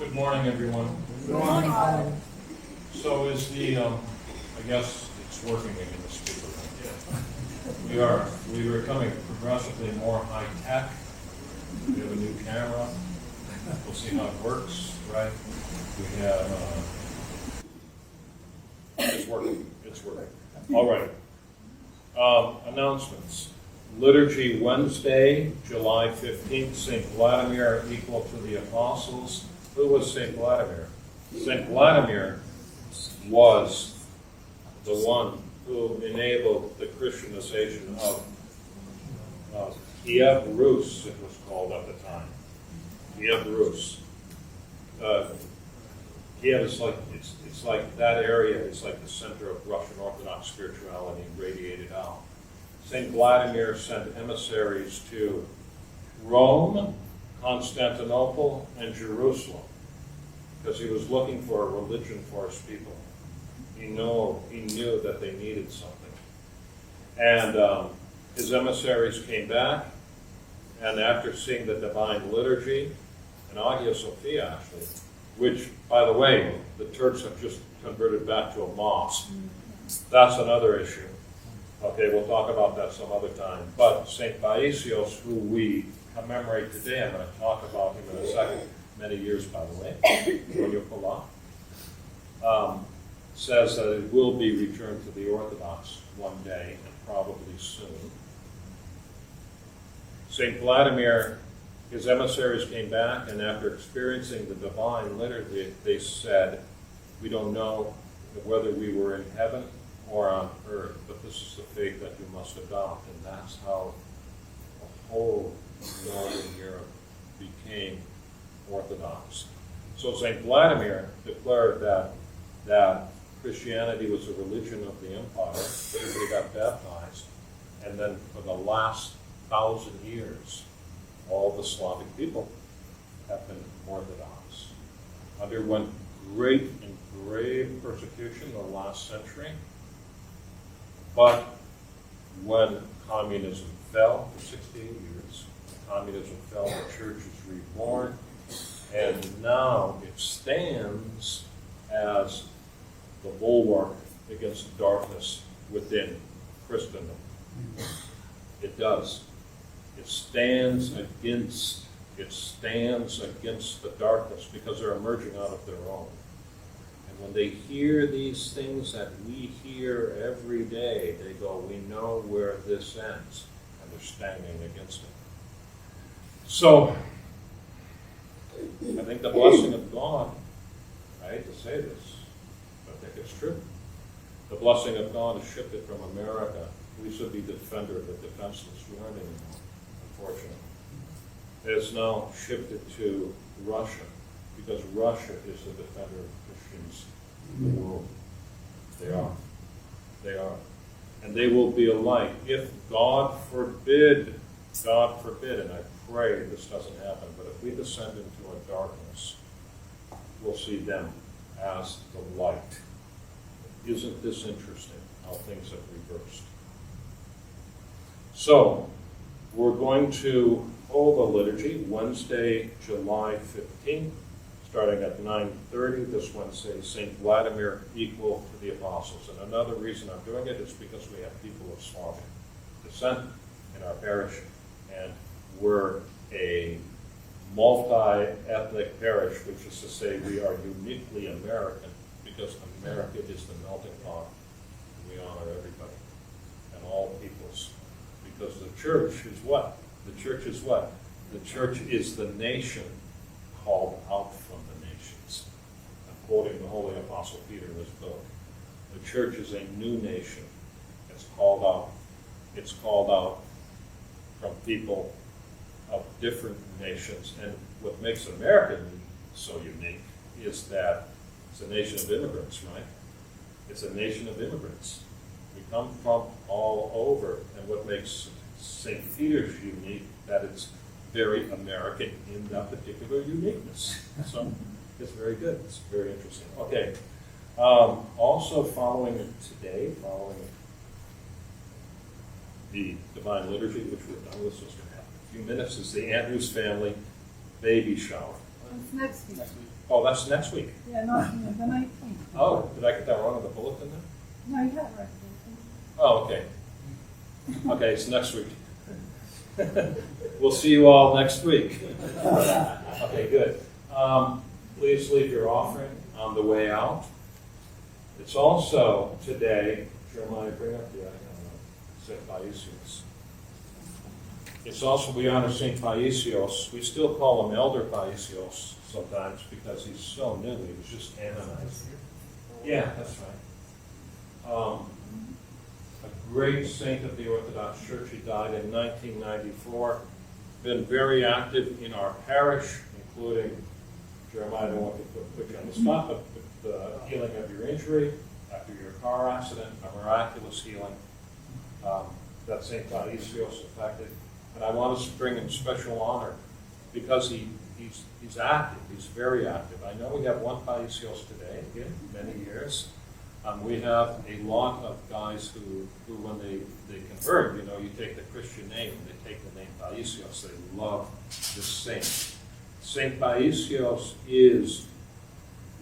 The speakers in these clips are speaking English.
Good morning, everyone. Good morning. So is the, I guess it's working in the speaker room. Yeah. We're becoming progressively more high-tech. We have a new camera. We'll see how it works, right? We have, it's working. All right. Announcements. Liturgy Wednesday, July 15th, St. Vladimir equal to the Apostles. Who was St. Vladimir? St. Vladimir was the one who enabled the Christianization of Kiev Rus, it was called at the time. Kiev Rus. Kiev is like, it's like that area is like the center of Russian Orthodox spirituality radiated out. St. Vladimir sent emissaries to Rome, Constantinople, and Jerusalem because he was looking for a religion for his people. He knew that they needed something. And his emissaries came back, and after seeing the Divine Liturgy, and Hagia Sophia actually, which, by the way, the Turks have just converted back to a mosque. That's another issue. Okay, we'll talk about that some other time. But St. Paisios, who we commemorate today, I'm going to talk about him in a second, many years, by the way, when you pull up, says that it will be returned to the Orthodox one day, and probably soon. St. Vladimir, his emissaries came back, and after experiencing the Divine Liturgy, they said, we don't know whether we were in heaven or on earth, but this is the faith that you must adopt. And that's how the whole Northern Europe became Orthodox. So St. Vladimir declared that Christianity was a religion of the empire. Everybody got baptized. And then for the last 1,000 years, all the Slavic people have been Orthodox. Underwent great and grave persecution in the last century. But when communism fell for 68 years, communism fell, the church is reborn, and now it stands as the bulwark against darkness within Christendom. It does. It stands against the darkness because they're emerging out of their own. When they hear these things that we hear every day, they go, we know where this ends, and they're standing against it. So, I think the blessing of God, I hate to say this, but I think it's true. The blessing of God is shifted from America. We should be the defender of the defenseless. We aren't anymore, unfortunately. It's now shifted to Russia, because Russia is the defender of Christians in the world. They are. And they will be alike. If God forbid, and I pray this doesn't happen, but if we descend into a darkness, we'll see them as the light. Isn't this interesting how things have reversed? So, we're going to hold the liturgy Wednesday, July 15th. Starting at 9:30 this Wednesday, St. Vladimir equal to the Apostles. And another reason I'm doing it is because we have people of Slavic descent in our parish, and we're a multi-ethnic parish, which is to say we are uniquely American, because America is the melting pot. We honor everybody and all peoples, because the church is what? The church is what? The church is the nation called out from the nations. I'm quoting the Holy Apostle Peter in his book. The church is a new nation. It's called out. It's called out from people of different nations. And what makes America so unique is that it's a nation of immigrants, right? It's a nation of immigrants. We come from all over. And what makes St. Peter's unique, that it's very American in that particular uniqueness. So it's very good. It's very interesting. Okay. Also following the Divine Liturgy, which we're done with, so it's going to happen in a few minutes, is the Andrews family baby shower. It's next week. Oh, that's next week. Yeah, no, the 19th. Oh, did I get that wrong in the bulletin then? No, you got it right. Oh, okay. Okay, it's next week. We'll see you all next week. Okay, good. Please leave your offering on the way out. It's also today, Jeremiah, bring up the St. Paisios. It's also, we honor St. Paisios. We still call him Elder Paisios sometimes because he's so new. He was just canonized. Yeah, that's right. A great saint of the Orthodox Church. He died in 1994. Been very active in our parish, including, Jeremiah, I don't want to put you on the spot, but the healing of your injury after your car accident, a miraculous healing that St. Paisios effected. And I want us to bring him special honor because he's active. He's very active. I know we have one Paisios today, in many years. We have a lot of guys who when they convert, you take the Christian name and they take the name Paisios. They love this saint. Saint Paisios is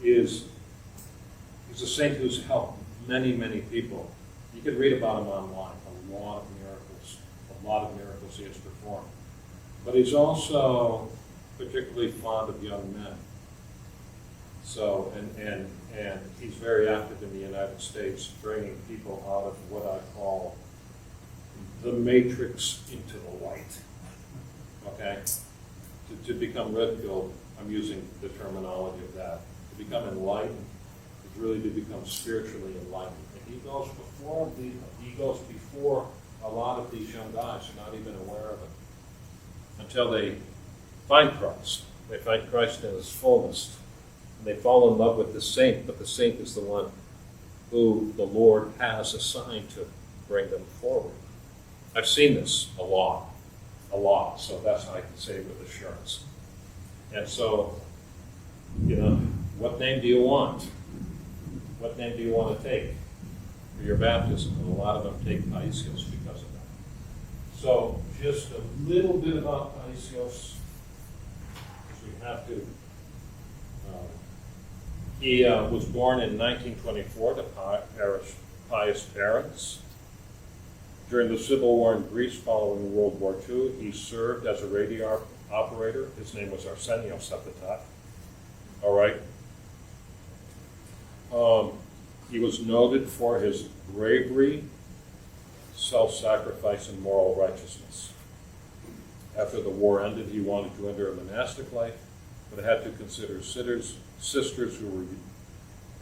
a saint who's helped many, many people. You can read about him online. A lot of miracles he has performed. But he's also particularly fond of young men. So, and he's very active in the United States, bringing people out of what I call the matrix into the light. Okay? To become red-pilled, I'm using the terminology of that. To become enlightened is really to become spiritually enlightened. And he goes before a lot of these young guys are not even aware of it until they find Christ. They find Christ in his fullness. And they fall in love with the saint, but the saint is the one who the Lord has assigned to bring them forward. I've seen this a lot, so that's how I can say with assurance. And so, what name do you want? What name do you want to take for your baptism? And a lot of them take Paisios because of that. So, just a little bit about Paisios, because we have to. He was born in 1924 to pious parents. During the Civil War in Greece following World War II, he served as a radio operator. His name was Arsenios at the time. All right. He was noted for his bravery, self-sacrifice, and moral righteousness. After the war ended, he wanted to enter a monastic life, but had to consider sisters who were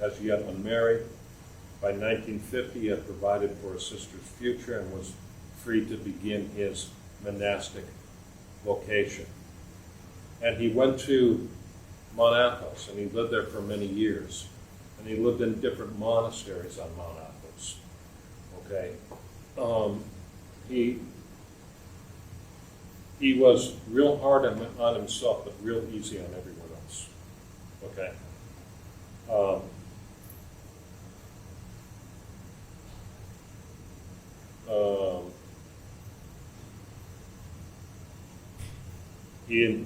as yet unmarried. By 1950, he had provided for his sister's future and was free to begin his monastic vocation. And he went to Mount Athos, and he lived there for many years. And he lived in different monasteries on Mount Athos. Okay? He was real hard on himself, but real easy on everyone else. Okay? In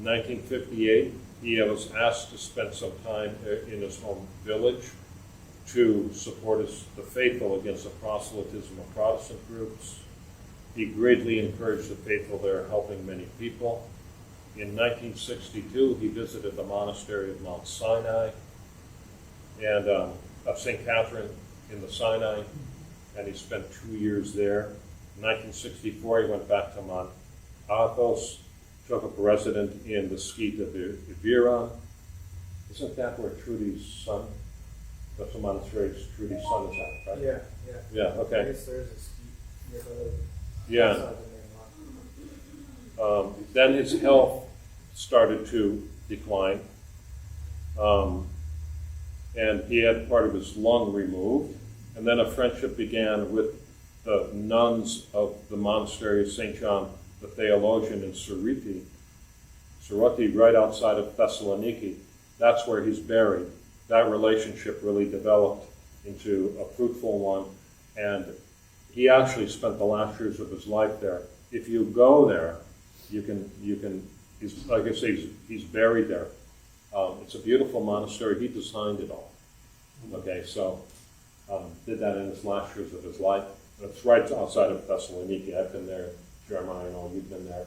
1958, he was asked to spend some time in his home village to support the faithful against the proselytism of Protestant groups. He greatly encouraged the faithful there, helping many people. In 1962, he visited the monastery of Mount Sinai and of St. Catherine in the Sinai, and he spent 2 years there. In 1964, he went back to Mount Athos, took up residence in the Skeet of Ivira. Isn't that where Trudy's son, that's the monastery Trudy's son is at, right? Yeah. Yeah, okay. I guess there is a Skeet nearby. Yeah. Then his health started to decline, and he had part of his lung removed. And then a friendship began with the nuns of the monastery of St. John the Theologian in Soroti, right outside of Thessaloniki. That's where he's buried. That relationship really developed into a fruitful one, and he actually spent the last years of his life there. If you go there, you can He's, like I say, he's buried there. It's a beautiful monastery. He designed it all. Okay, so did that in his last years of his life. It's right outside of Thessaloniki. I've been there. Jeremiah, I know you've been there.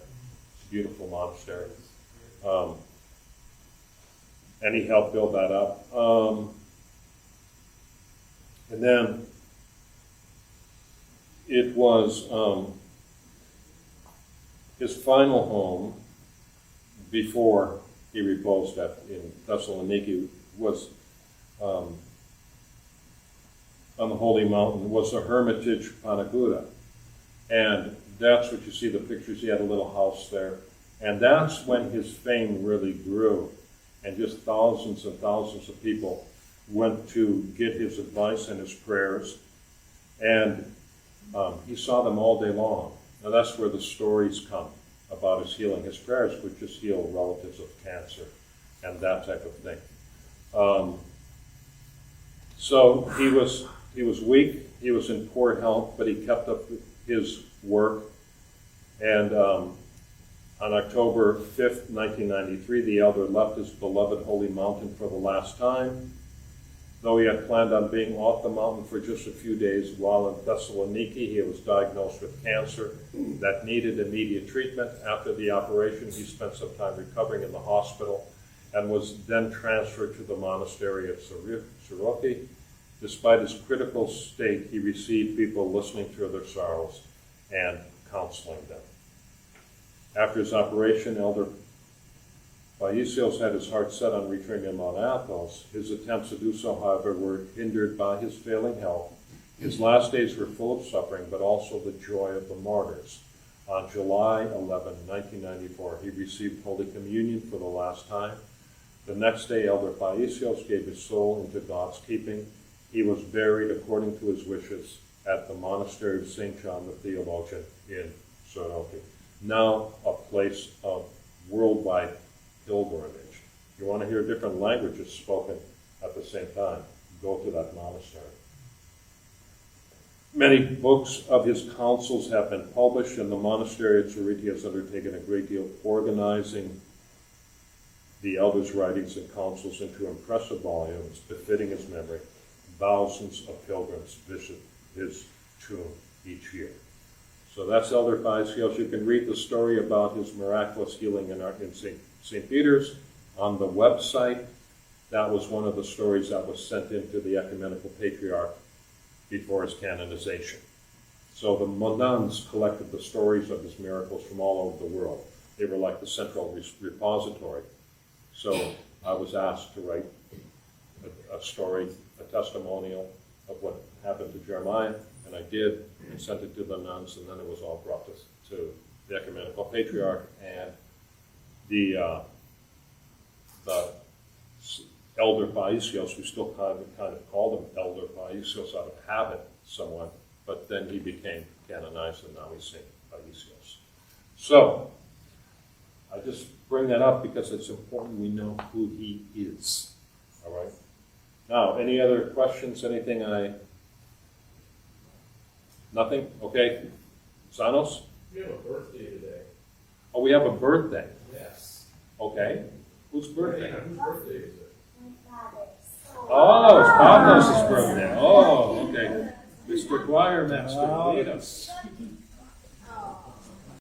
It's a beautiful monastery. And he helped build that up. And then it was his final home before he reposed in Thessaloniki was on the Holy Mountain, was the Hermitage Panaguda. And that's what you see the pictures. He had a little house there. And that's when his fame really grew. And just thousands and thousands of people went to get his advice and his prayers. And he saw them all day long. Now that's where the stories come about his healing. His prayers would just heal relatives of cancer and that type of thing. So he was weak, he was in poor health, but he kept up his work. And on October 5th, 1993, the elder left his beloved holy mountain for the last time. Though he had planned on being off the mountain for just a few days, while in Thessaloniki, he was diagnosed with cancer that needed immediate treatment. After the operation, he spent some time recovering in the hospital and was then transferred to the monastery of Soroki. Despite his critical state, he received people listening to their sorrows and counseling them. After his operation, Elder Paisios had his heart set on returning to Mount Athos. His attempts to do so, however, were hindered by his failing health. His last days were full of suffering, but also the joy of the martyrs. On July 11, 1994, he received Holy Communion for the last time. The next day, Elder Paisios gave his soul into God's keeping. He was buried according to his wishes at the monastery of St. John the Theologian in Soroki, now a place of worldwide pilgrimage. You want to hear different languages spoken at the same time, go to that monastery. Many books of his counsels have been published, and the monastery at Soroki has undertaken a great deal organizing the elders' writings and counsels into impressive volumes befitting his memory. Thousands of pilgrims visit his tomb each year. So that's Elder Paisios. You can read the story about his miraculous healing in St. Peter's on the website. That was one of the stories that was sent into the Ecumenical Patriarch before his canonization. So the nuns collected the stories of his miracles from all over the world. They were like the central repository. So I was asked to write a story, a testimonial of what happened to Jeremiah, and I did, and sent it to the nuns, and then it was all brought to the Ecumenical Patriarch, and the Elder Paisios, we still kind of called him Elder Paisios out of habit somewhat, but then he became canonized, and now he's Saint Paisios. So, I just bring that up because it's important we know who he is. All right? Now, any other questions? Anything Nothing? Okay. Sanos? We have a birthday today. Oh, we have a birthday. Yes. Okay. Whose birthday? Whose birthday is it? Oh, it's Pavlos' birthday. Oh, okay. Mr. Choir Master, lead us.